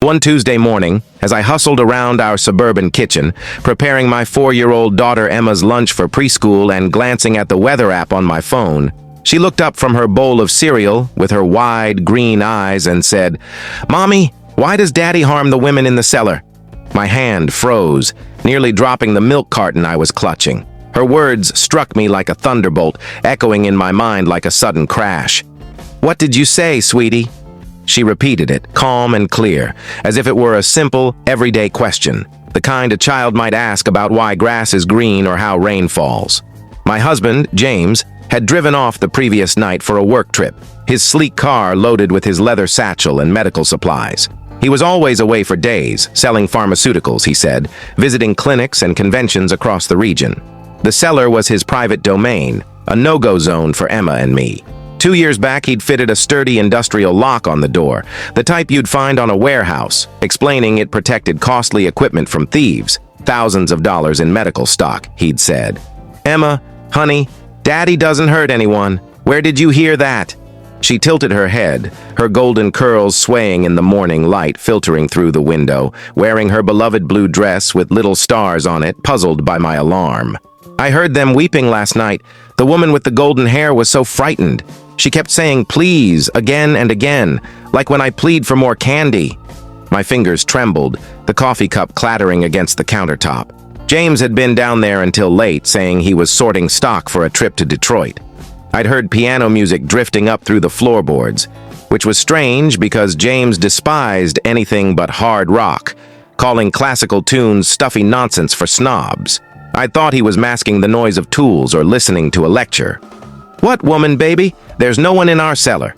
One Tuesday morning, as I hustled around our suburban kitchen, preparing my 4-year-old daughter Emma's lunch for preschool and glancing at the weather app on my phone, she looked up from her bowl of cereal with her wide green eyes and said, "Mommy, why does Daddy harm the women in the cellar?" My hand froze, nearly dropping the milk carton I was clutching. Her words struck me like a thunderbolt, echoing in my mind like a sudden crash. "What did you say, sweetie?" She repeated it, calm and clear, as if it were a simple, everyday question, the kind a child might ask about why grass is green or how rain falls. My husband, James, had driven off the previous night for a work trip, his sleek car loaded with his leather satchel and medical supplies. He was always away for days, selling pharmaceuticals, he said, visiting clinics and conventions across the region. The cellar was his private domain, a no-go zone for Emma and me. 2 years back, he'd fitted a sturdy industrial lock on the door, the type you'd find on a warehouse, explaining it protected costly equipment from thieves, thousands of dollars in medical stock, he'd said. "Emma, honey, Daddy doesn't hurt anyone. Where did you hear that?" She tilted her head, her golden curls swaying in the morning light filtering through the window, wearing her beloved blue dress with little stars on it, puzzled by my alarm. "I heard them weeping last night. The woman with the golden hair was so frightened. She kept saying please again and again, like when I plead for more candy." My fingers trembled, the coffee cup clattering against the countertop. James had been down there until late, saying he was sorting stock for a trip to Detroit. I'd heard piano music drifting up through the floorboards, which was strange because James despised anything but hard rock, calling classical tunes stuffy nonsense for snobs. I thought he was masking the noise of tools or listening to a lecture. "What woman, baby? There's no one in our cellar."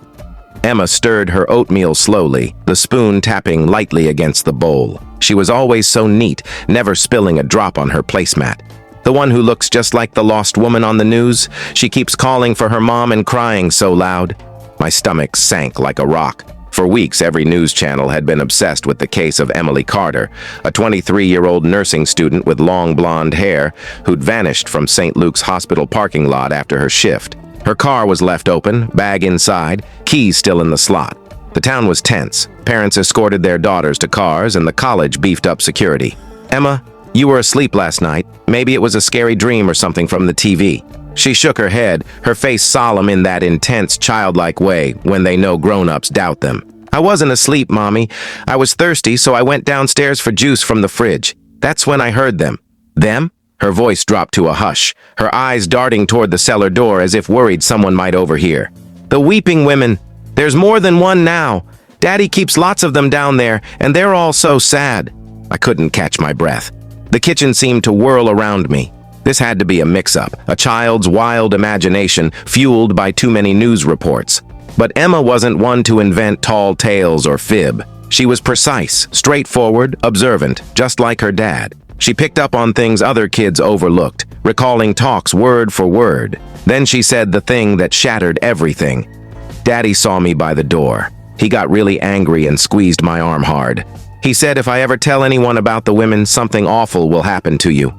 Emma stirred her oatmeal slowly, the spoon tapping lightly against the bowl. She was always so neat, never spilling a drop on her placemat. The one who looks just like the lost woman on the news. She keeps calling for her mom and crying so loud. My stomach sank like a rock. For weeks, every news channel had been obsessed with the case of Emily Carter, a 23-year-old nursing student with long blonde hair who'd vanished from St. Luke's hospital parking lot after her shift. Her car was left open, bag inside, keys still in the slot. The town was tense. Parents escorted their daughters to cars, and the college beefed up security. "Emma, you were asleep last night. Maybe it was a scary dream or something from the TV." She shook her head, her face solemn in that intense, childlike way when they know grown-ups doubt them. "I wasn't asleep, Mommy. I was thirsty, so I went downstairs for juice from the fridge. That's when I heard them." "Them?" Her voice dropped to a hush, her eyes darting toward the cellar door as if worried someone might overhear. "The weeping women. There's more than one now. Daddy keeps lots of them down there, and they're all so sad." I couldn't catch my breath. The kitchen seemed to whirl around me. This had to be a mix-up, a child's wild imagination fueled by too many news reports. But Emma wasn't one to invent tall tales or fib. She was precise, straightforward, observant, just like her dad. She picked up on things other kids overlooked, recalling talks word for word. Then she said the thing that shattered everything. "Daddy saw me by the door. He got really angry and squeezed my arm hard. He said if I ever tell anyone about the women, something awful will happen to you."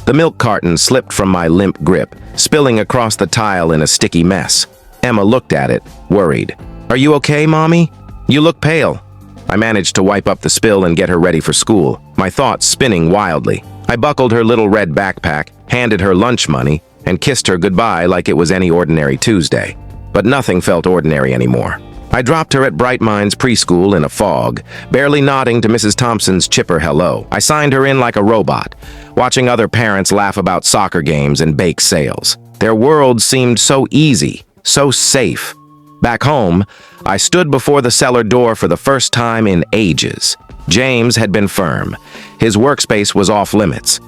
The milk carton slipped from my limp grip, spilling across the tile in a sticky mess. Emma looked at it, worried. "Are you okay, Mommy? You look pale." I managed to wipe up the spill and get her ready for school, my thoughts spinning wildly. I buckled her little red backpack, handed her lunch money, and kissed her goodbye like it was any ordinary Tuesday. But nothing felt ordinary anymore. I dropped her at Bright Minds preschool in a fog, barely nodding to Mrs. Thompson's chipper hello. I signed her in like a robot, watching other parents laugh about soccer games and bake sales. Their world seemed so easy, so safe. Back home, I stood before the cellar door for the first time in ages. James had been firm. His workspace was off limits.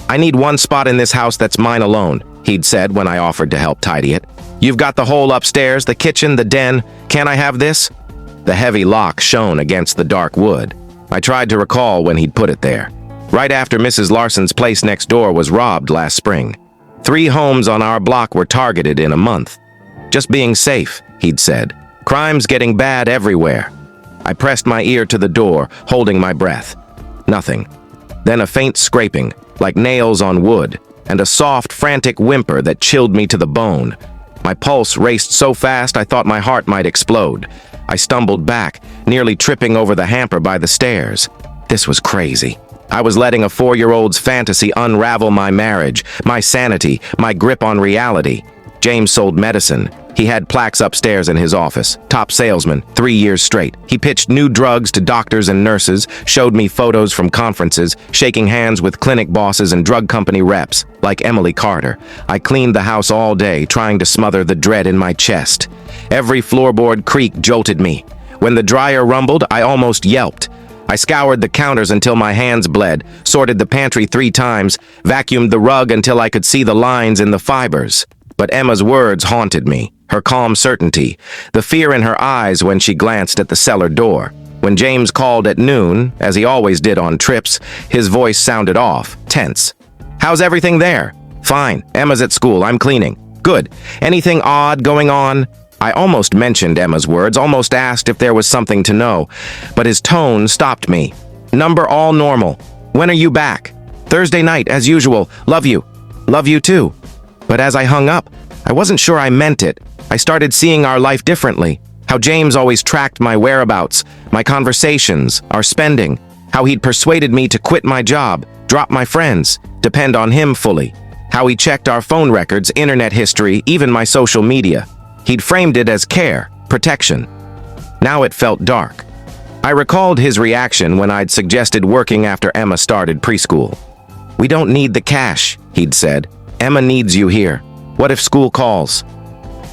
"I need one spot in this house that's mine alone," he'd said when I offered to help tidy it. "You've got the whole upstairs, the kitchen, the den. Can't I have this?" The heavy lock shone against the dark wood. I tried to recall when he'd put it there. Right after Mrs. Larson's place next door was robbed last spring. 3 homes on our block were targeted in a month. "Just being safe," he'd said. "Crime's getting bad everywhere." I pressed my ear to the door, holding my breath. Nothing. Then a faint scraping, like nails on wood, and a soft, frantic whimper that chilled me to the bone. My pulse raced so fast I thought my heart might explode. I stumbled back, nearly tripping over the hamper by the stairs. This was crazy. I was letting a 4-year-old's fantasy unravel my marriage, my sanity, my grip on reality. James sold medicine. He had plaques upstairs in his office. Top salesman, 3 years straight. He pitched new drugs to doctors and nurses, showed me photos from conferences, shaking hands with clinic bosses and drug company reps, like Emily Carter. I cleaned the house all day, trying to smother the dread in my chest. Every floorboard creak jolted me. When the dryer rumbled, I almost yelped. I scoured the counters until my hands bled, sorted the pantry 3 times, vacuumed the rug until I could see the lines in the fibers. But Emma's words haunted me, her calm certainty, the fear in her eyes when she glanced at the cellar door. When James called at noon, as he always did on trips, his voice sounded off, tense. "How's everything there?" "Fine. Emma's at school. I'm cleaning." "Good. Anything odd going on?" I almost mentioned Emma's words, almost asked if there was something to know, but his tone stopped me. "Number all normal. When are you back?" "Thursday night, as usual. Love you." "Love you too." But as I hung up, I wasn't sure I meant it. I started seeing our life differently. How James always tracked my whereabouts, my conversations, our spending. How he'd persuaded me to quit my job, drop my friends, depend on him fully. How he checked our phone records, internet history, even my social media. He'd framed it as care, protection. Now it felt dark. I recalled his reaction when I'd suggested working after Emma started preschool. "We don't need the cash," he'd said. "Emma needs you here. What if school calls?"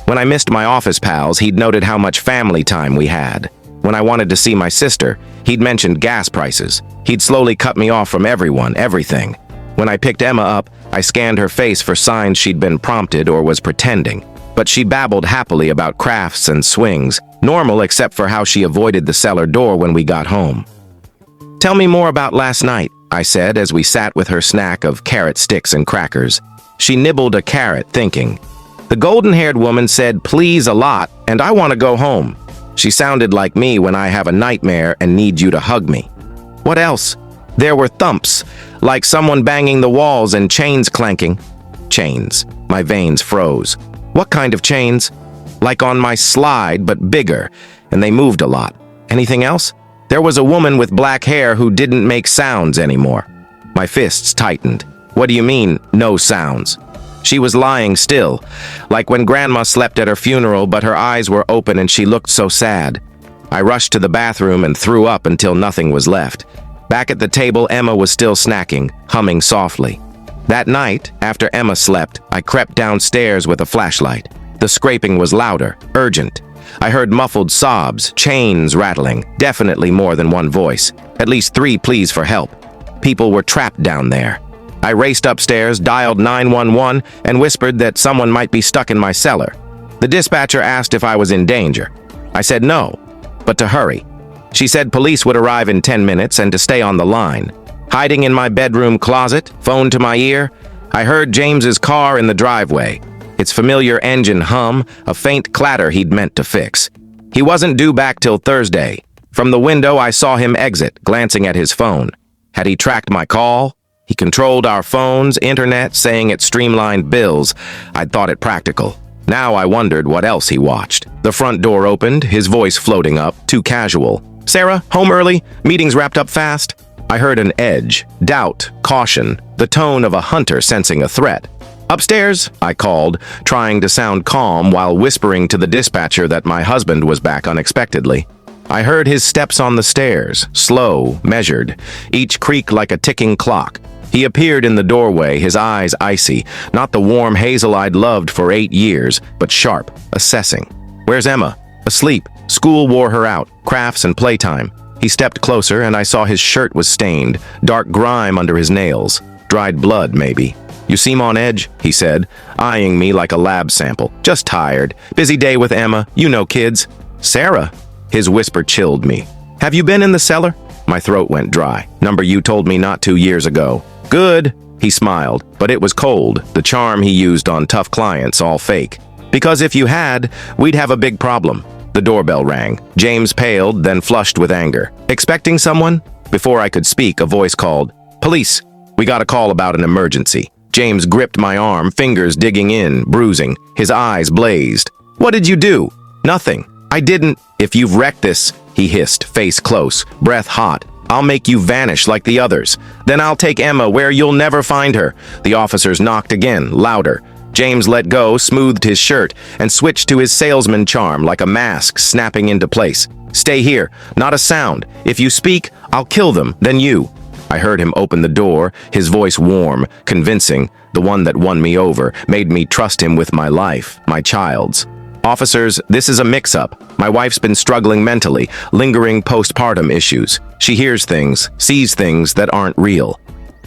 When I missed my office pals, he'd noted how much family time we had. When I wanted to see my sister, he'd mentioned gas prices. He'd slowly cut me off from everyone, everything. When I picked Emma up, I scanned her face for signs she'd been prompted or was pretending. But she babbled happily about crafts and swings, normal except for how she avoided the cellar door when we got home. "Tell me more about last night," I said as we sat with her snack of carrot sticks and crackers. She nibbled a carrot, thinking. "The golden-haired woman said please a lot, and I want to go home." She sounded like me when I have a nightmare and need you to hug me. "What else?" "There were thumps, like someone banging the walls and chains clanking." Chains. My veins froze. "What kind of chains?" "Like on my slide, but bigger, and they moved a lot." "Anything else?" "There was a woman with black hair who didn't make sounds anymore." My fists tightened. "What do you mean, no sounds?" "She was lying still, like when Grandma slept at her funeral, but her eyes were open and she looked so sad." I rushed to the bathroom and threw up until nothing was left. Back at the table, Emma was still snacking, humming softly. That night, after Emma slept, I crept downstairs with a flashlight. The scraping was louder, urgent. I heard muffled sobs, chains rattling, definitely more than one voice. At least 3 pleas for help. People were trapped down there. I raced upstairs, dialed 911, and whispered that someone might be stuck in my cellar. The dispatcher asked if I was in danger. I said no, but to hurry. She said police would arrive in 10 minutes and to stay on the line. Hiding in my bedroom closet, phone to my ear, I heard James's car in the driveway. Its familiar engine hum, a faint clatter he'd meant to fix. He wasn't due back till Thursday. From the window, I saw him exit, glancing at his phone. Had he tracked my call? He controlled our phones, internet, saying it streamlined bills. I'd thought it practical. Now I wondered what else he watched. The front door opened, his voice floating up, too casual. "Sarah, home early? Meetings wrapped up fast?" I heard an edge, doubt, caution, the tone of a hunter sensing a threat. "Upstairs," I called, trying to sound calm while whispering to the dispatcher that my husband was back unexpectedly. I heard his steps on the stairs, slow, measured, each creak like a ticking clock. He appeared in the doorway, his eyes icy, not the warm hazel I'd loved for 8 years, but sharp, assessing. "Where's Emma?" "Asleep. School wore her out, crafts and playtime." He stepped closer and I saw his shirt was stained, dark grime under his nails. Dried blood, maybe. "You seem on edge," he said, eyeing me like a lab sample. "Just tired. Busy day with Emma. You know kids." "Sarah?" His whisper chilled me. "Have you been in the cellar?" My throat went dry. "Number you told me not 2 years ago." "Good." He smiled, but it was cold, the charm he used on tough clients, all fake. "Because if you had, we'd have a big problem." The doorbell rang. James paled, then flushed with anger. "Expecting someone?" Before I could speak, a voice called, "Police. We got a call about an emergency." James gripped my arm, fingers digging in, bruising. His eyes blazed. "What did you do?" "Nothing. I didn't." "If you've wrecked this," he hissed, face close, breath hot, "I'll make you vanish like the others. Then I'll take Emma where you'll never find her." The officers knocked again, louder. James let go, smoothed his shirt, and switched to his salesman charm like a mask snapping into place. "Stay here, not a sound. If you speak, I'll kill them, then you." I heard him open the door, his voice warm, convincing, the one that won me over, made me trust him with my life, my child's. "Officers, this is a mix-up. My wife's been struggling mentally, lingering postpartum issues. She hears things, sees things that aren't real."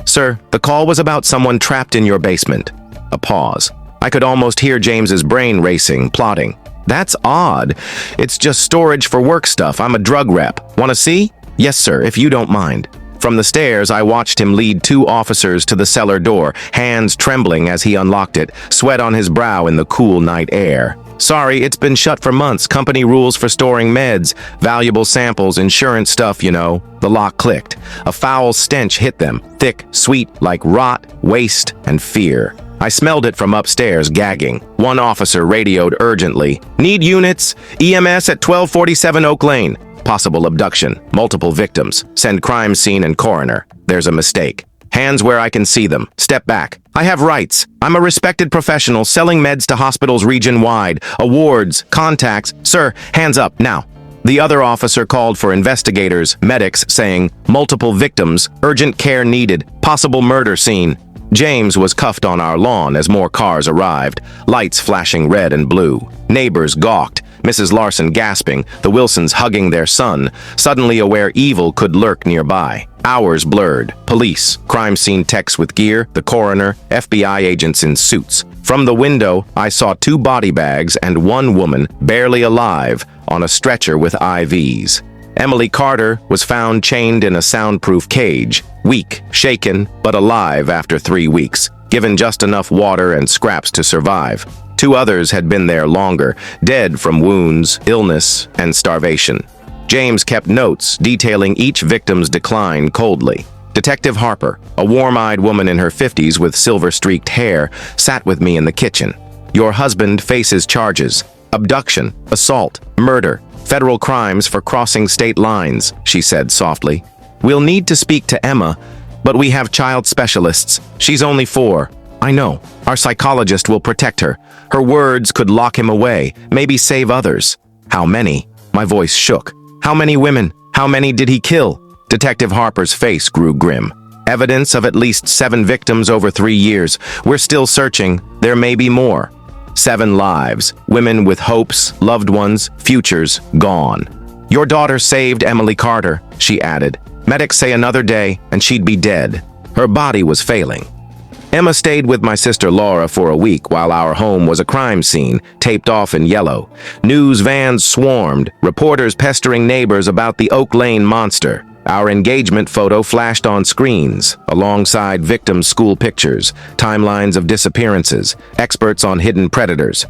"Sir, the call was about someone trapped in your basement." A pause. I could almost hear James's brain racing, plotting. "That's odd. It's just storage for work stuff. I'm a drug rep. Want to see?" "Yes, sir, if you don't mind." From the stairs, I watched him lead 2 officers to the cellar door, hands trembling as he unlocked it, sweat on his brow in the cool night air. "Sorry, it's been shut for months. Company rules for storing meds, valuable samples, insurance stuff, you know." The lock clicked. A foul stench hit them, thick, sweet, like rot, waste, and fear. I smelled it from upstairs, gagging. One officer radioed urgently. "Need units. EMS at 1247 Oak Lane. Possible abduction. Multiple victims. Send crime scene and coroner." "There's a mistake. Hands where I can see them. Step back. I have rights. I'm a respected professional selling meds to hospitals region-wide. Awards, contacts. Sir, hands up, now." The other officer called for investigators, medics, saying, "Multiple victims. Urgent care needed. Possible murder scene." James was cuffed on our lawn as more cars arrived, lights flashing red and blue. Neighbors gawked, Mrs. Larson gasping, the Wilsons hugging their son, suddenly aware evil could lurk nearby. Hours blurred. Police, crime scene techs with gear, the coroner, FBI agents in suits. From the window, I saw 2 body bags and 1 woman, barely alive, on a stretcher with IVs. Emily Carter was found chained in a soundproof cage, weak, shaken, but alive after 3 weeks, given just enough water and scraps to survive. 2 others had been there longer, dead from wounds, illness, and starvation. James kept notes detailing each victim's decline coldly. Detective Harper, a warm-eyed woman in her 50s with silver-streaked hair, sat with me in the kitchen. "Your husband faces charges: abduction, assault, murder, federal crimes for crossing state lines," she said softly. "We'll need to speak to Emma, but we have child specialists. She's only 4. I know. Our psychologist will protect her. Her words could lock him away, maybe save others." "How many?" My voice shook. "How many women? How many did he kill?" Detective Harper's face grew grim. "Evidence of at least 7 victims over 3 years. We're still searching. There may be more." 7 lives, women with hopes, loved ones, futures, gone. "Your daughter saved Emily Carter," she added. "Medics say another day, and she'd be dead." Her body was failing. Emma stayed with my sister Laura for a week while our home was a crime scene, taped off in yellow. News vans swarmed, reporters pestering neighbors about the Oak Lane monster. Our engagement photo flashed on screens, alongside victims' school pictures, timelines of disappearances, experts on hidden predators.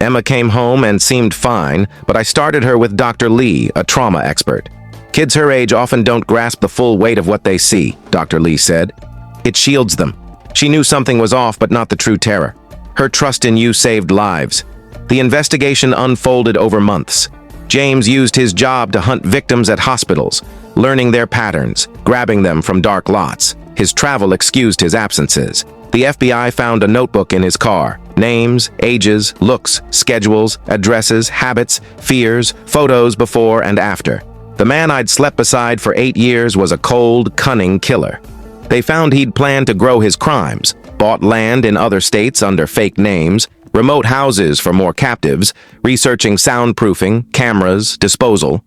Emma came home and seemed fine, but I started her with Dr. Lee, a trauma expert. "Kids her age often don't grasp the full weight of what they see," Dr. Lee said. "It shields them." She knew something was off, but not the true terror. Her trust in you saved lives. The investigation unfolded over months. James used his job to hunt victims at hospitals, learning their patterns, grabbing them from dark lots. His travel excused his absences. The FBI found a notebook in his car. Names, ages, looks, schedules, addresses, habits, fears, photos before and after. The man I'd slept beside for 8 years was a cold, cunning killer. They found he'd planned to grow his crimes, bought land in other states under fake names, remote houses for more captives, researching soundproofing, cameras, disposal.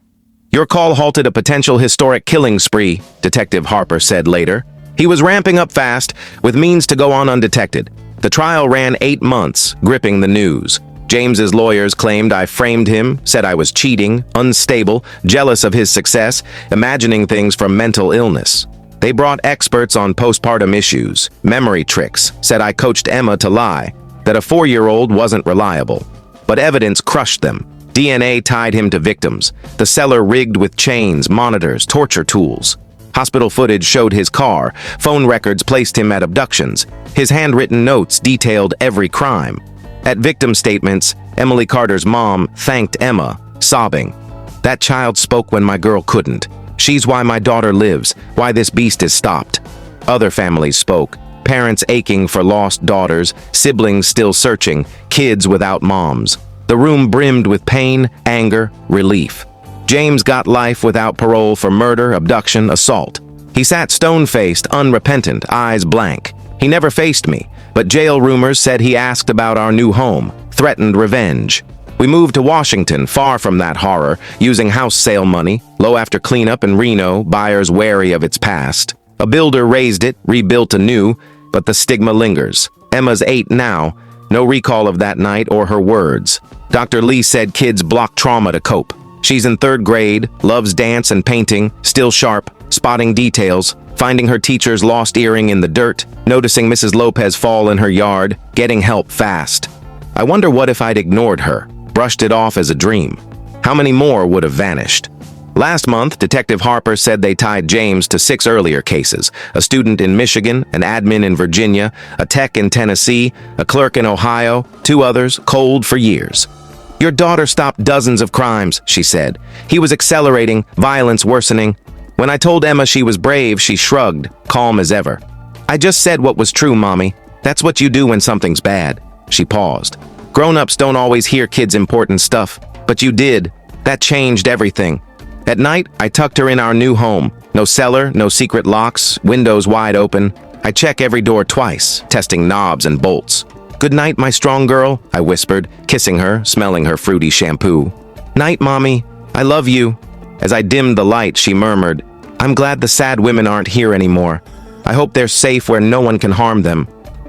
"Your call halted a potential historic killing spree," Detective Harper said later. "He was ramping up fast, with means to go on undetected. The trial ran 8 months, gripping the news. James's lawyers claimed I framed him, said I was cheating, unstable, jealous of his success, imagining things from mental illness. They brought experts on postpartum issues, memory tricks, said I coached Emma to lie, that a 4-year-old wasn't reliable. But evidence crushed them. DNA tied him to victims, the cellar rigged with chains, monitors, torture tools. Hospital footage showed his car, phone records placed him at abductions. His handwritten notes detailed every crime. At victim statements, Emily Carter's mom thanked Emma, sobbing. That child spoke when my girl couldn't. She's why my daughter lives, why this beast is stopped. Other families spoke. Parents aching for lost daughters, siblings still searching, kids without moms. The room brimmed with pain, anger, relief. James got life without parole for murder, abduction, assault. He sat stone-faced, unrepentant, eyes blank. He never faced me, but jail rumors said he asked about our new home, threatened revenge. We moved to Washington, far from that horror, using house sale money, low after cleanup in Reno, buyers wary of its past. A builder raised it, rebuilt anew, but the stigma lingers. Emma's 8 now, no recall of that night or her words. Dr. Lee said kids block trauma to cope. She's in 3rd grade, loves dance and painting, still sharp, spotting details, finding her teacher's lost earring in the dirt, noticing Mrs. Lopez fall in her yard, getting help fast. I wonder what if I'd ignored her, brushed it off as a dream. How many more would have vanished? Last month, Detective Harper said they tied James to 6 earlier cases, a student in Michigan, an admin in Virginia, a tech in Tennessee, a clerk in Ohio, 2 others, cold for years. Your daughter stopped dozens of crimes, she said. He was accelerating, violence worsening. When I told Emma she was brave, she shrugged, calm as ever. I just said what was true, Mommy. That's what you do when something's bad. She paused. Grown-ups don't always hear kids' important stuff, but you did. That changed everything. At night, I tucked her in our new home. No cellar, no secret locks, windows wide open. I check every door twice, testing knobs and bolts. Good night, my strong girl, I whispered, kissing her, smelling her fruity shampoo. Night, Mommy. I love you. As I dimmed the light, she murmured, I'm glad the sad women aren't here anymore. I hope they're safe where no one can harm them.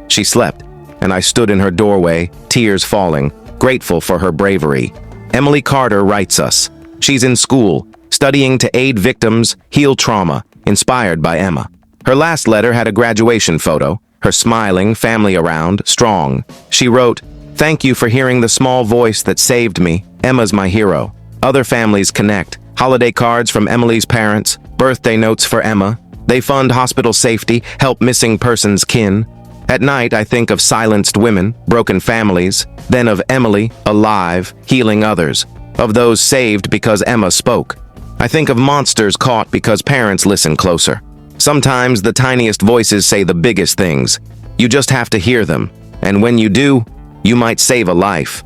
She slept, and I stood in her doorway, tears falling, grateful for her bravery. Emily Carter writes us. She's in school, studying to aid victims, heal trauma, inspired by Emma. Her last letter had a graduation photo, her smiling, family around, strong. She wrote, Thank you for hearing the small voice that saved me. Emma's my hero. Other families connect. Holiday cards from Emily's parents, birthday notes for Emma. They fund hospital safety, help missing persons kin. At night, I think of silenced women, broken families, then of Emily, alive, healing others, of those saved because Emma spoke. I think of monsters caught because parents listen closer. Sometimes the tiniest voices say the biggest things. You just have to hear them, and when you do, you might save a life.